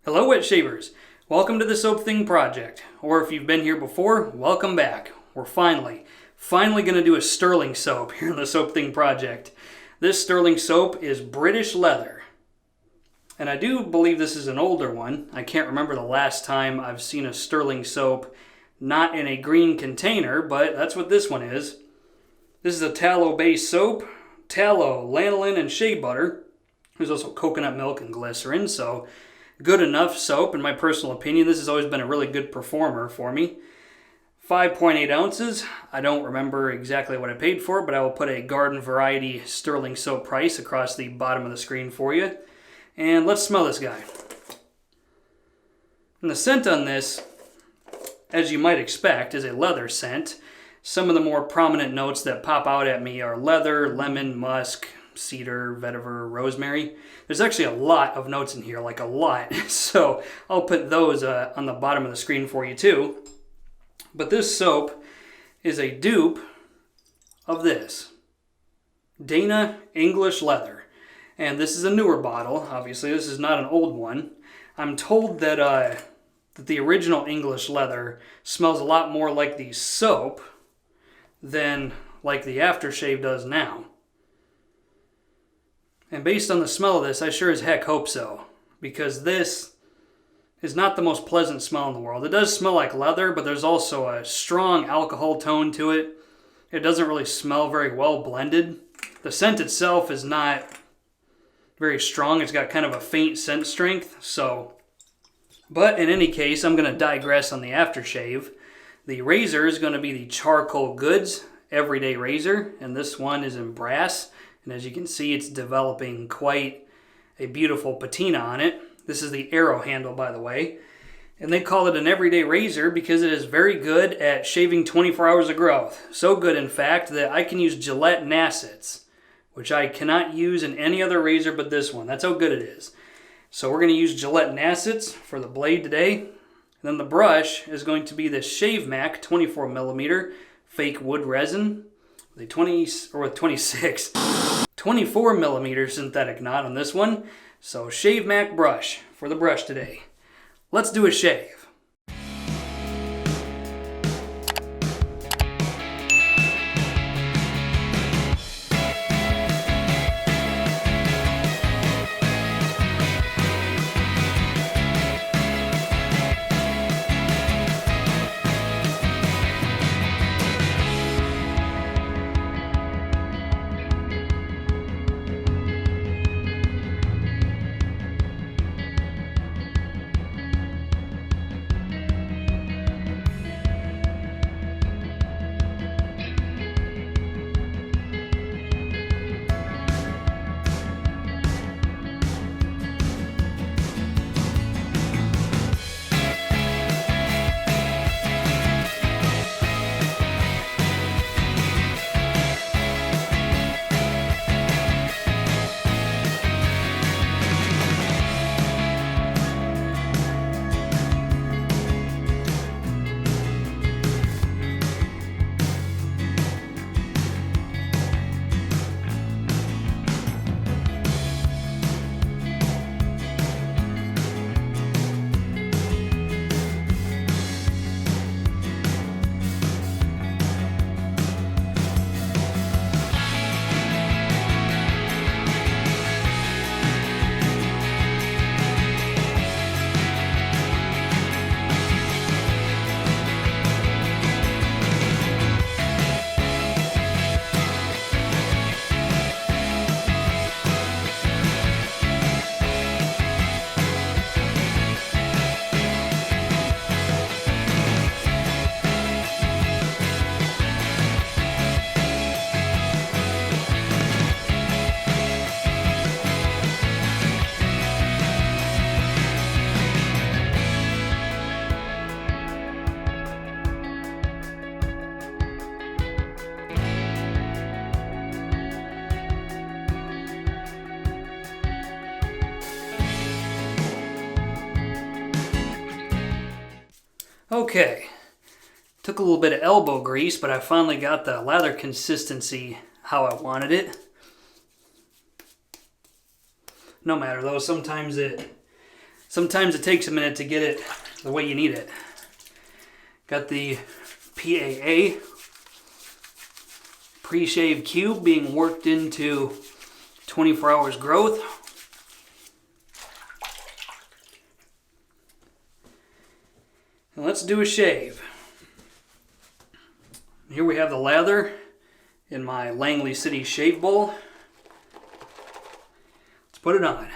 Hello wet shavers, welcome to the Soap Thing Project, or if you've been here before, welcome back. We're finally going to do a Stirling soap here in the Soap Thing Project. This Stirling soap is British leather, and I do believe this is an older one. I can't remember the last time I've seen a Stirling soap not in a green container, but that's what this one is. This is a tallow-based soap, tallow, lanolin, and shea butter. There's also coconut milk and glycerin, so good enough soap, in my personal opinion. This has always been a really good performer for me. 5.8 ounces. I don't remember exactly what I paid for, but I will put a garden variety Stirling soap price across the bottom of the screen for you. And let's smell this guy. And the scent on this, as you might expect, is a leather scent. Some of the more prominent notes that pop out at me are leather, lemon, musk, cedar, vetiver, rosemary. There's actually a lot of notes in here, like a lot. So I'll put those on the bottom of the screen for you too. But this soap is a dupe of this Dana English Leather. And this is a newer bottle. Obviously, this is not an old one. I'm told that the original English Leather smells a lot more like the soap than like the Aftershave does now. And based on the smell of this, I sure as heck hope so, because this is not the most pleasant smell in the world. It does smell like leather, but there's also a strong alcohol tone to it. It doesn't really smell very well blended. The scent itself is not very strong. It's got kind of a faint scent strength, but in any case, I'm going to digress on the aftershave. The razor is going to be the Charcoal Goods Everyday Razor, and this one is in brass. And as you can see, it's developing quite a beautiful patina on it. This is the arrow handle, by the way. And they call it an everyday razor because it is very good at shaving 24 hours of growth. So good, in fact, that I can use Gillette Nassets, which I cannot use in any other razor but this one. That's how good it is. So we're going to use Gillette Nassets for the blade today. And then the brush is going to be the Shavemac 24mm fake wood resin with 24mm synthetic knot on this one. So Shavemac brush for the brush today. Let's do a shave. Okay, took a little bit of elbow grease, but I finally got the lather consistency how I wanted it. No matter though, sometimes it Sometimes it takes a minute to get it the way you need it. Got the PAA, pre-shave cube, being worked into 24 hours growth. And let's do a shave. Here we have the lather in my Langley City shave bowl. Let's put it on.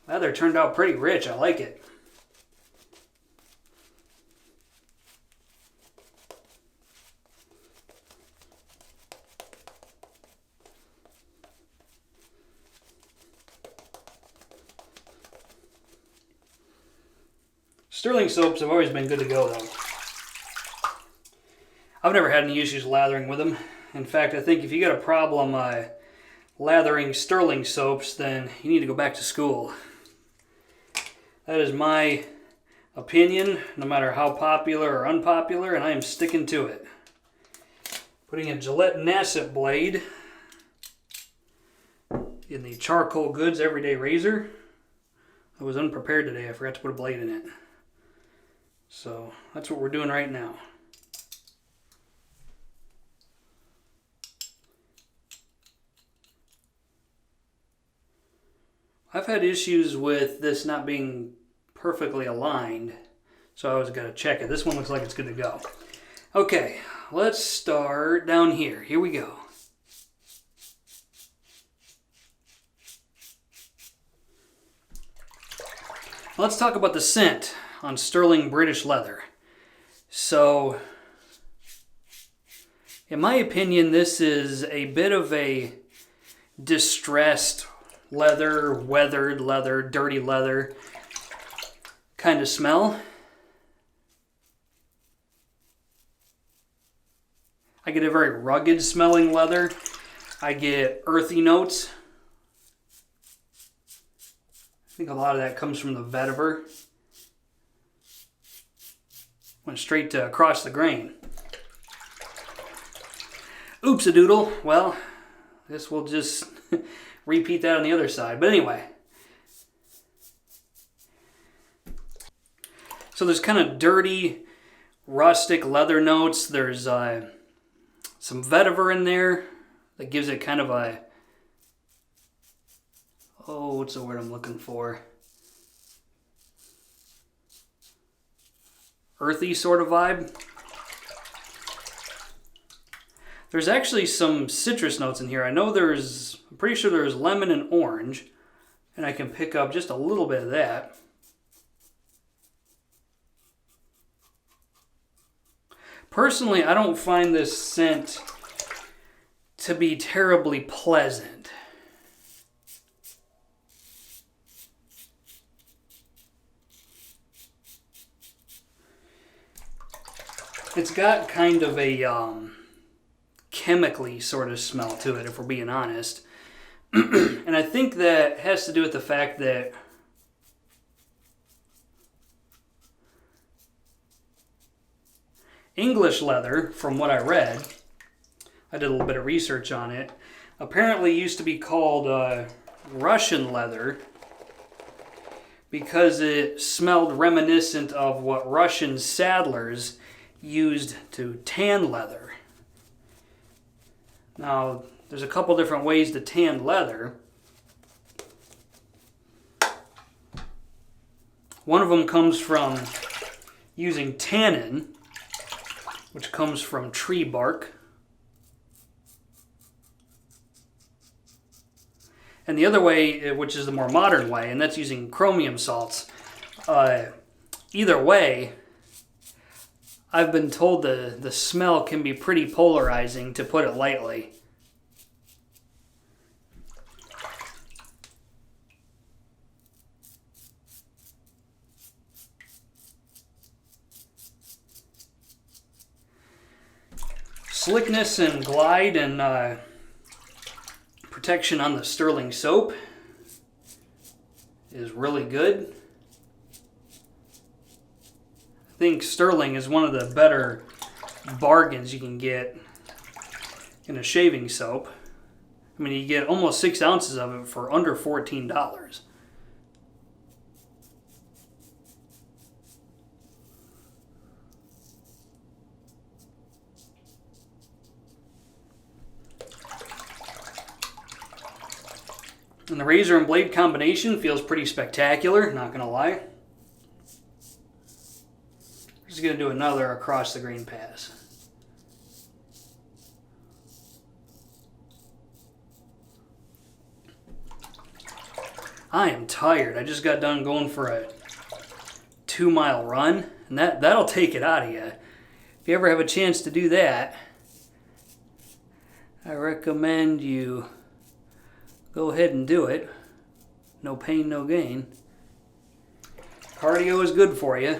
Lather turned out pretty rich. I like it. Stirling soaps have always been good to go, though. I've never had any issues lathering with them. In fact, I think if you got a problem lathering Stirling soaps, then you need to go back to school. That is my opinion, no matter how popular or unpopular, and I am sticking to it. Putting a Gillette Nasset blade in the Charcoal Goods Everyday Razor. I was unprepared today. I forgot to put a blade in it. So that's what we're doing right now. I've had issues with this not being perfectly aligned, so I always got to check it. This one looks like it's good to go. Okay, let's start down here. Here we go. Let's talk about the scent on Stirling British leather. So, in my opinion, this is a bit of a distressed leather, weathered leather, dirty leather kind of smell. I get a very rugged smelling leather. I get earthy notes. I think a lot of that comes from the vetiver. Went straight to across the grain. Oops-a-doodle. Well, this will just repeat that on the other side. But anyway. So there's kind of dirty, rustic leather notes. There's some vetiver in there that gives it kind of a... Oh, what's the word I'm looking for? Earthy sort of vibe. There's actually some citrus notes in here. I'm pretty sure there's lemon and orange, and I can pick up just a little bit of that. Personally, I don't find this scent to be terribly pleasant. It's got kind of a chemically sort of smell to it, if we're being honest. And I think that has to do with the fact that English leather, from what I read, I did a little bit of research on it, apparently used to be called Russian leather because it smelled reminiscent of what Russian saddlers used to tan leather. Now, there's a couple different ways to tan leather. One of them comes from using tannin, which comes from tree bark. And the other way, which is the more modern way, and that's using chromium salts. Either way, I've been told the smell can be pretty polarizing, to put it lightly. Slickness and glide and protection on the Stirling soap is really good. I think Stirling is one of the better bargains you can get in a shaving soap. I mean, you get almost 6 ounces of it for under $14. And the razor and blade combination feels pretty spectacular, not gonna lie. Just gonna do another across the grain pass. I am tired. I just got done going for a 2-mile run, and that'll take it out of you. If you ever have a chance to do that, I recommend you go ahead and do it. No pain, no gain. Cardio is good for you.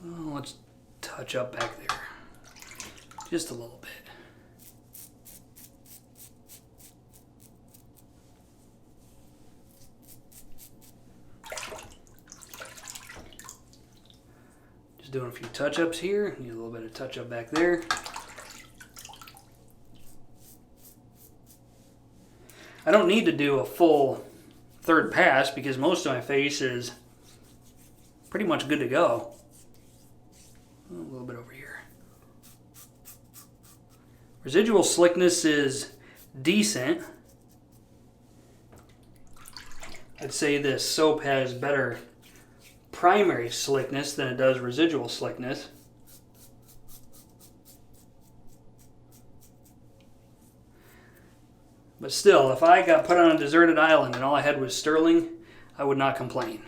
Oh, let's touch up back there just a little bit. Just doing a few touch-ups here. Need a little bit of touch-up back there. I don't need to do a full third pass because most of my face is pretty much good to go. A little bit over here. Residual slickness is decent. I'd say this soap has better primary slickness than it does residual slickness. But still, if I got put on a deserted island and all I had was Stirling, I would not complain.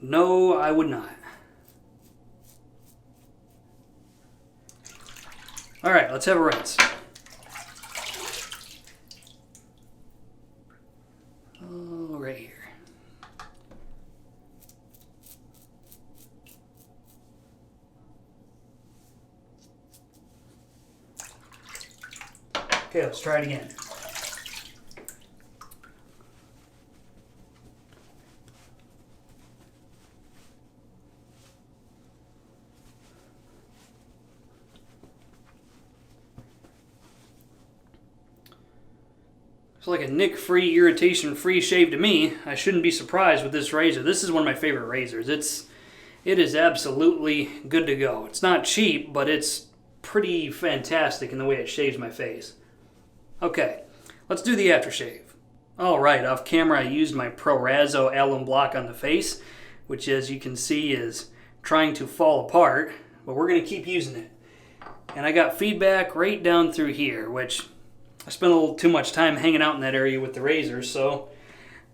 No, I would not. All right, let's have a rinse. Oh, right here. Okay, let's try it again. It's like a nick-free, irritation-free shave to me. I shouldn't be surprised with this razor. This is one of my favorite razors. It is absolutely good to go. It's not cheap, but it's pretty fantastic in the way it shaves my face. Okay, let's do the aftershave. All right, off camera I used my Pereira alum block on the face, which as you can see is trying to fall apart, but we're going to keep using it. And I got feedback right down through here, which I spent a little too much time hanging out in that area with the razor, so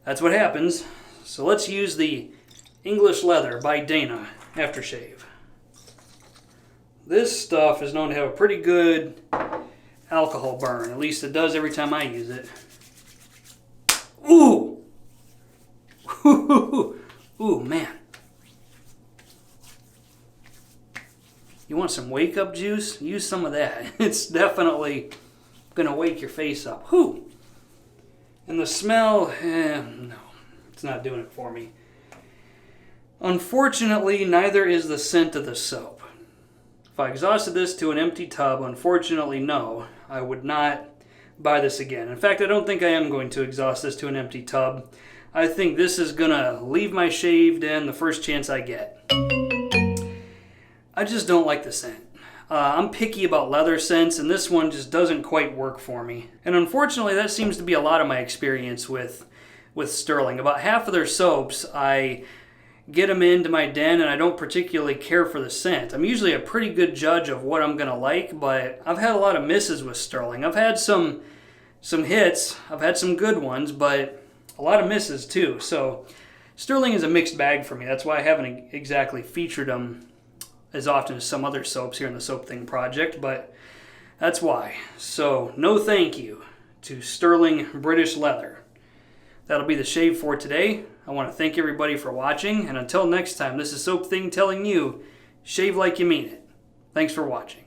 that's what happens. So let's use the English Leather by Dana aftershave. This stuff is known to have a pretty good alcohol burn. At least it does every time I use it. Ooh! Ooh, man. You want some wake-up juice? Use some of that. It's definitely going to wake your face up. Whew! And the smell, no. It's not doing it for me. Unfortunately, neither is the scent of the soap. If I exhausted this to an empty tub, unfortunately, no. I would not buy this again. In fact, I don't think I am going to exhaust this to an empty tub. I think this is going to leave my shaved end the first chance I get. I just don't like the scent. I'm picky about leather scents, and this one just doesn't quite work for me. And unfortunately, that seems to be a lot of my experience with Stirling. About half of their soaps, I get them into my den, and I don't particularly care for the scent. I'm usually a pretty good judge of what I'm going to like, but I've had a lot of misses with Stirling. I've had some hits, I've had some good ones, but a lot of misses too. So Stirling is a mixed bag for me. That's why I haven't exactly featured them as often as some other soaps here in the Soap Thing project, but that's why. So no thank you to Stirling British Leather. That'll be the shave for today. I want to thank everybody for watching, and until next time, this is Soap Thing telling you, Shave like you mean it. Thanks for watching.